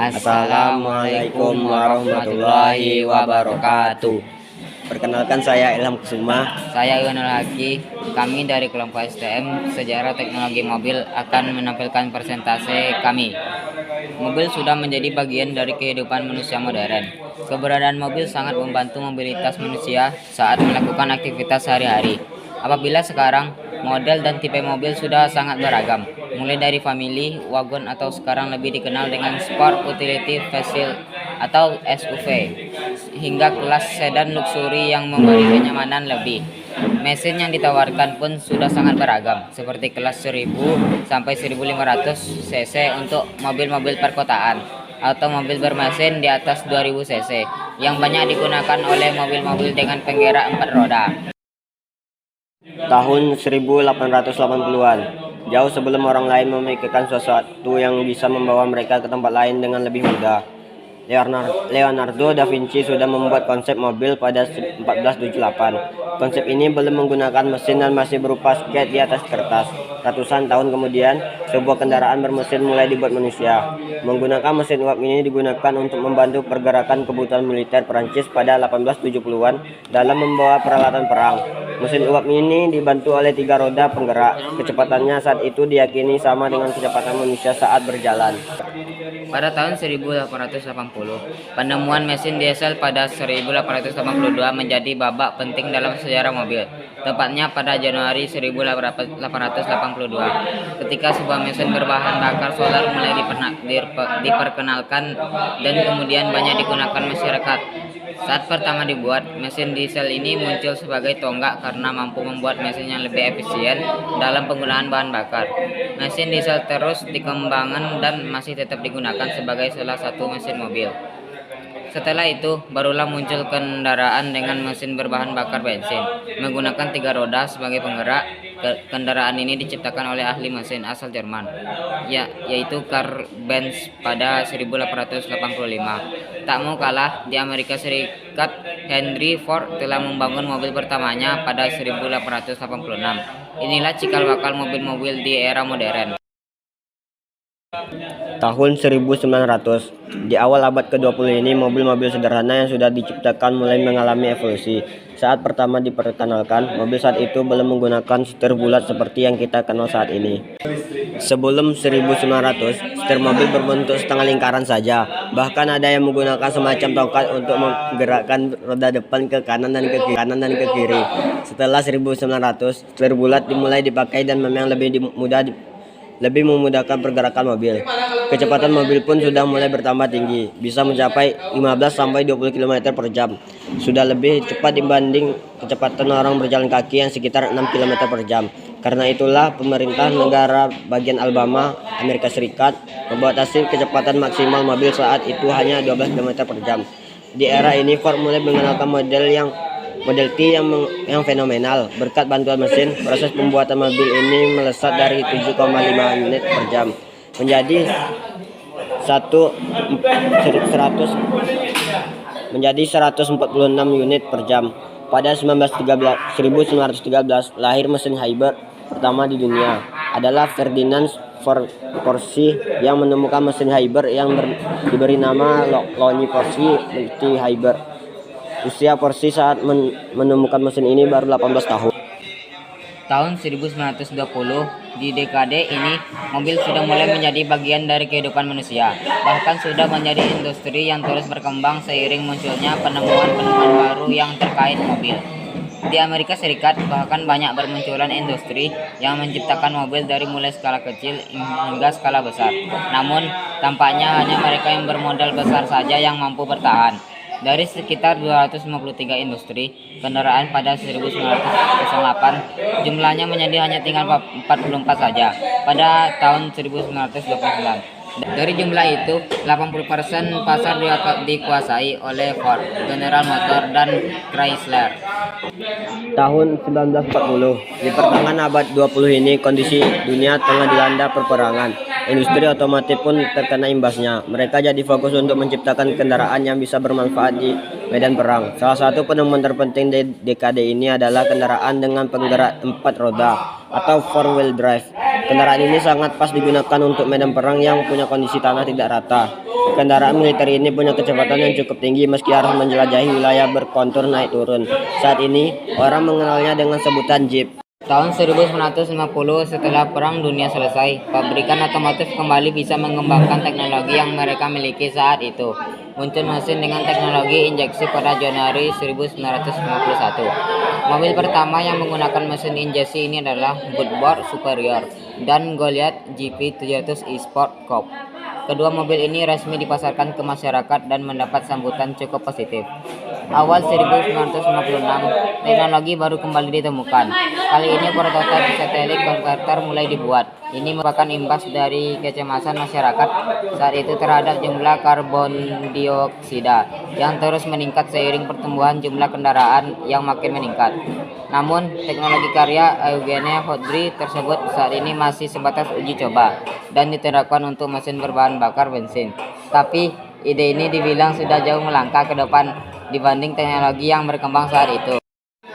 Assalamualaikum warahmatullahi wabarakatuh. Perkenalkan, saya Ilham Kusuma. Saya Yunul Haki. Kami dari kelompok STM Sejarah Teknologi Mobil akan menampilkan presentasi kami. Mobil sudah menjadi bagian dari kehidupan manusia modern. Keberadaan mobil sangat membantu mobilitas manusia saat melakukan aktivitas sehari-hari. Apabila sekarang, model dan tipe mobil sudah sangat beragam, mulai dari family, wagon, atau sekarang lebih dikenal dengan sport utility vehicle atau SUV, hingga kelas sedan luxury yang memberi kenyamanan lebih. Mesin yang ditawarkan pun sudah sangat beragam, seperti kelas 1000 sampai 1500 cc untuk mobil-mobil perkotaan atau mobil bermesin di atas 2000 cc yang banyak digunakan oleh mobil-mobil dengan penggerak 4 roda. Tahun 1880-an, jauh sebelum orang lain memikirkan sesuatu yang bisa membawa mereka ke tempat lain dengan lebih mudah, Leonardo da Vinci sudah membuat konsep mobil pada 1478. Konsep ini belum menggunakan mesin dan masih berupa sketch di atas kertas. Ratusan tahun kemudian, sebuah kendaraan bermesin mulai dibuat manusia. Menggunakan mesin uap ini digunakan untuk membantu pergerakan kebutuhan militer Prancis pada 1870-an dalam membawa peralatan perang. Mesin uap ini dibantu oleh 3 roda penggerak. Kecepatannya saat itu diyakini sama dengan kecepatan manusia saat berjalan. Pada tahun 1880, penemuan mesin diesel pada 1882 menjadi babak penting dalam sejarah mobil. Tepatnya pada Januari 1882, ketika sebuah mesin berbahan bakar solar mulai diperkenalkan dan kemudian banyak digunakan masyarakat. Saat pertama dibuat, mesin diesel ini muncul sebagai tonggak karena mampu membuat mesin yang lebih efisien dalam penggunaan bahan bakar. Mesin diesel terus dikembangkan dan masih tetap digunakan sebagai salah satu mesin mobil. Setelah itu, barulah muncul kendaraan dengan mesin berbahan bakar bensin, menggunakan 3 roda sebagai penggerak. Kendaraan ini diciptakan oleh ahli mesin asal Jerman, yaitu Karl Benz pada 1885. Tak mau kalah, di Amerika Serikat, Henry Ford telah membangun mobil pertamanya pada 1886. Inilah cikal bakal mobil-mobil di era modern. Tahun 1900, di awal abad ke-20 ini, mobil-mobil sederhana yang sudah diciptakan mulai mengalami evolusi. Saat pertama diperkenalkan, mobil saat itu belum menggunakan setir bulat seperti yang kita kenal saat ini. Sebelum 1900, setir mobil berbentuk setengah lingkaran saja. Bahkan ada yang menggunakan semacam tongkat untuk menggerakkan roda depan ke kanan dan ke kiri. Setelah 1900, setir bulat dimulai dipakai dan memang lebih memudahkan pergerakan mobil. Kecepatan mobil pun sudah mulai bertambah tinggi, bisa mencapai 15-20 km per jam. Sudah lebih cepat dibanding kecepatan orang berjalan kaki yang sekitar 6 km per jam. Karena itulah pemerintah negara bagian Alabama, Amerika Serikat, membatasi kecepatan maksimal mobil saat itu hanya 12 km per jam. Di era ini Ford mulai mengenalkan Model T yang fenomenal. Berkat bantuan mesin, proses pembuatan mobil ini melesat dari 7,5 unit per jam menjadi 146 unit per jam. Pada 1913 lahir mesin hybrid pertama di dunia. Adalah Ferdinand Porsche yang menemukan mesin hybrid yang diberi nama Lonnie Porsche Multi Hybrid. Usia Porsche saat menemukan mesin ini baru 18 tahun. Tahun 1920, di dekade ini, mobil sudah mulai menjadi bagian dari kehidupan manusia. Bahkan sudah menjadi industri yang terus berkembang seiring munculnya penemuan-penemuan baru yang terkait mobil. Di Amerika Serikat, bahkan banyak bermunculan industri yang menciptakan mobil dari mulai skala kecil hingga skala besar. Namun, tampaknya hanya mereka yang bermodal besar saja yang mampu bertahan. Dari sekitar 253 industri kendaraan pada 1908, jumlahnya menjadi hanya tinggal 44 saja pada tahun 1929. Dari jumlah itu, 80% pasar dikuasai oleh Ford, General Motors, dan Chrysler. Tahun 1940, di pertengahan abad 20 ini kondisi dunia tengah dilanda peperangan. Industri otomotif pun terkena imbasnya. Mereka jadi fokus untuk menciptakan kendaraan yang bisa bermanfaat di medan perang. Salah satu penemuan terpenting di dekade ini adalah kendaraan dengan penggerak 4 roda atau 4-wheel drive. Kendaraan ini sangat pas digunakan untuk medan perang yang punya kondisi tanah tidak rata. Kendaraan militer ini punya kecepatan yang cukup tinggi meski harus menjelajahi wilayah berkontur naik turun. Saat ini, orang mengenalnya dengan sebutan Jeep. Tahun 1950 setelah Perang Dunia selesai, pabrikan otomotif kembali bisa mengembangkan teknologi yang mereka miliki saat itu. Muncul mesin dengan teknologi injeksi pada Januari 1951. Mobil pertama yang menggunakan mesin injeksi ini adalah Goodworth Superior dan Goliath GP700 E-Sport Coupe. Kedua mobil ini resmi dipasarkan ke masyarakat dan mendapat sambutan cukup positif. Awal 1956, teknologi baru kembali ditemukan. Kali ini prototipe satelit konverter mulai dibuat. Ini merupakan imbas dari kecemasan masyarakat saat itu terhadap jumlah karbon dioksida yang terus meningkat seiring pertumbuhan jumlah kendaraan yang makin meningkat. Namun, teknologi karya Eugene Hodry tersebut saat ini masih sebatas uji coba dan diterapkan untuk mesin berbahan bakar bensin. Tapi, ide ini dibilang sudah jauh melangkah ke depan dibanding teknologi yang berkembang saat itu.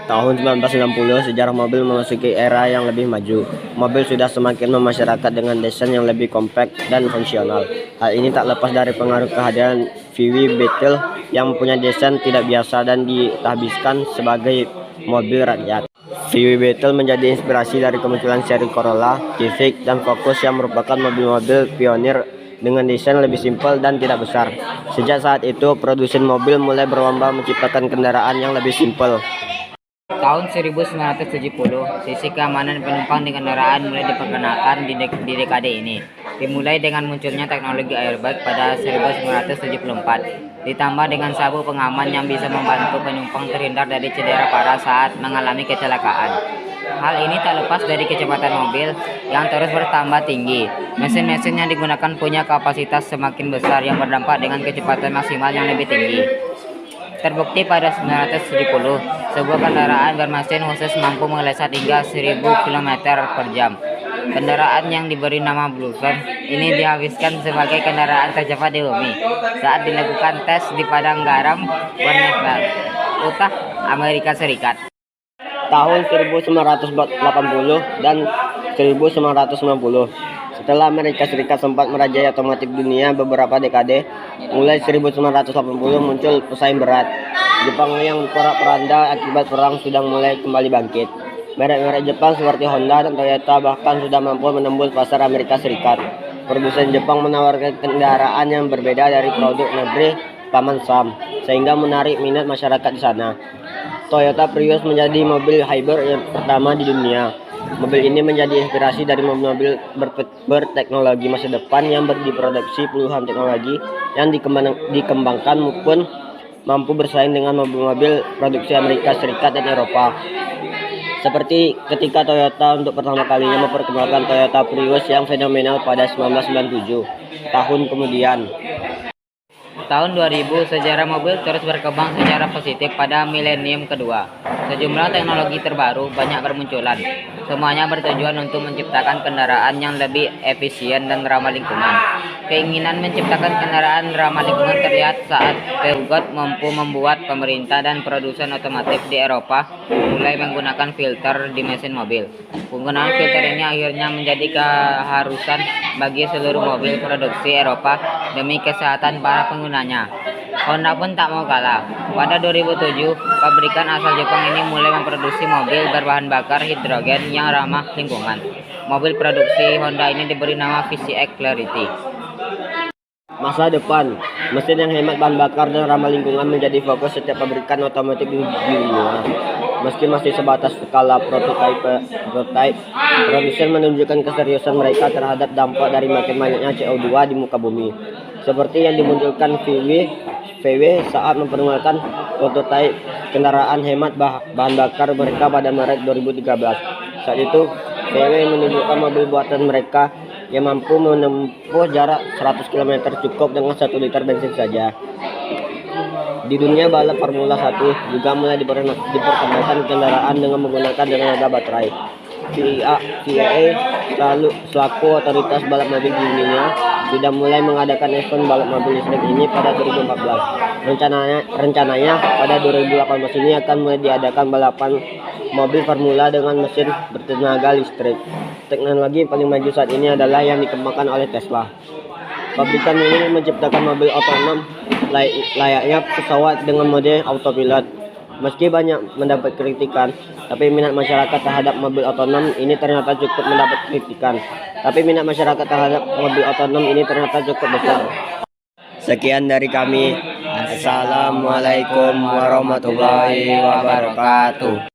Tahun 1960, sejarah mobil memasuki era yang lebih maju. Mobil sudah semakin memasyarakat dengan desain yang lebih kompak dan fungsional. Hal ini tak lepas dari pengaruh kehadiran VW Beetle yang mempunyai desain tidak biasa dan ditahbiskan sebagai mobil rakyat. VW Beetle menjadi inspirasi dari kemunculan seri Corolla, Civic, dan Focus yang merupakan mobil-mobil pionir dengan desain lebih simpel dan tidak besar. Sejak saat itu, produsen mobil mulai berlomba menciptakan kendaraan yang lebih simpel. Tahun 1970, sisi keamanan penumpang di kendaraan mulai diperkenalkan di dekade ini. Dimulai dengan munculnya teknologi airbag pada 1974, ditambah dengan sabuk pengaman yang bisa membantu penumpang terhindar dari cedera parah saat mengalami kecelakaan. Hal ini tak lepas dari kecepatan mobil yang terus bertambah tinggi. Mesin-mesin yang digunakan punya kapasitas semakin besar yang berdampak dengan kecepatan maksimal yang lebih tinggi. Terbukti pada 1970, sebuah kendaraan bermesin khusus mampu melesat hingga 1000 km per jam. Kendaraan yang diberi nama Bluebird ini dihabiskan sebagai kendaraan tercepat di bumi saat dilakukan tes di padang garam Bonneville, Utah, Amerika Serikat. Tahun 1980 dan 1990. Setelah Amerika Serikat sempat merajai otomotif dunia beberapa dekade, mulai 1980 muncul pesaing berat. Jepang yang porak-poranda akibat perang sudah mulai kembali bangkit. Merek-merek Jepang seperti Honda dan Toyota bahkan sudah mampu menembus pasar Amerika Serikat. Produsen Jepang menawarkan kendaraan yang berbeda dari produk negeri Paman Sam, sehingga menarik minat masyarakat di sana. Toyota Prius menjadi mobil hybrid yang pertama di dunia. Mobil ini menjadi inspirasi dari mobil-mobil berteknologi masa depan yang diproduksi puluhan teknologi yang dikembangkan maupun mampu bersaing dengan mobil-mobil produksi Amerika Serikat dan Eropa. Seperti ketika Toyota untuk pertama kalinya memperkenalkan Toyota Prius yang fenomenal pada 1997. Tahun kemudian, Tahun 2000, sejarah mobil terus berkembang secara positif pada milenium kedua. Sejumlah teknologi terbaru banyak bermunculan. Semuanya bertujuan untuk menciptakan kendaraan yang lebih efisien dan ramah lingkungan. Keinginan menciptakan kendaraan ramah lingkungan terlihat saat Peugeot mampu membuat pemerintah dan produsen otomotif di Eropa mulai menggunakan filter di mesin mobil. Penggunaan filter ini akhirnya menjadi keharusan bagi seluruh mobil produksi Eropa demi kesehatan para penggunanya. Honda pun tak mau kalah. Pada 2007, pabrikan asal Jepang ini mulai memproduksi mobil berbahan bakar hidrogen yang ramah lingkungan. Mobil produksi Honda ini diberi nama VCX Clarity. masa depan, mesin yang hemat bahan bakar dan ramah lingkungan menjadi fokus setiap pabrikan otomotif di dunia. Meski masih sebatas skala prototipe, produsen menunjukkan keseriusan mereka terhadap dampak dari makin banyaknya CO2 di muka bumi. Seperti yang dimunculkan VW saat memperkenalkan prototipe kendaraan hemat bahan bakar mereka pada Maret 2013. Saat itu, VW menunjukkan mobil buatan mereka yang mampu menempuh jarak 100 km cukup dengan 1 liter bensin saja. Di dunia balap Formula 1 juga mulai diperkenalkan kendaraan dengan menggunakan tenaga baterai. FIA selaku otoritas balap mobil di dunia sudah mulai mengadakan event balap mobil listrik ini pada 2014. Rencananya pada 2018 ini akan mulai diadakan balapan mobil Formula dengan mesin bertenaga listrik. Teknologi yang paling maju saat ini adalah yang dikembangkan oleh Tesla. Pabrikan ini menciptakan mobil otonom layaknya pesawat dengan mode autopilot. Meski banyak mendapat kritikan, tapi minat masyarakat terhadap mobil otonom ini ternyata cukup besar. Sekian dari kami. Assalamualaikum warahmatullahi wabarakatuh.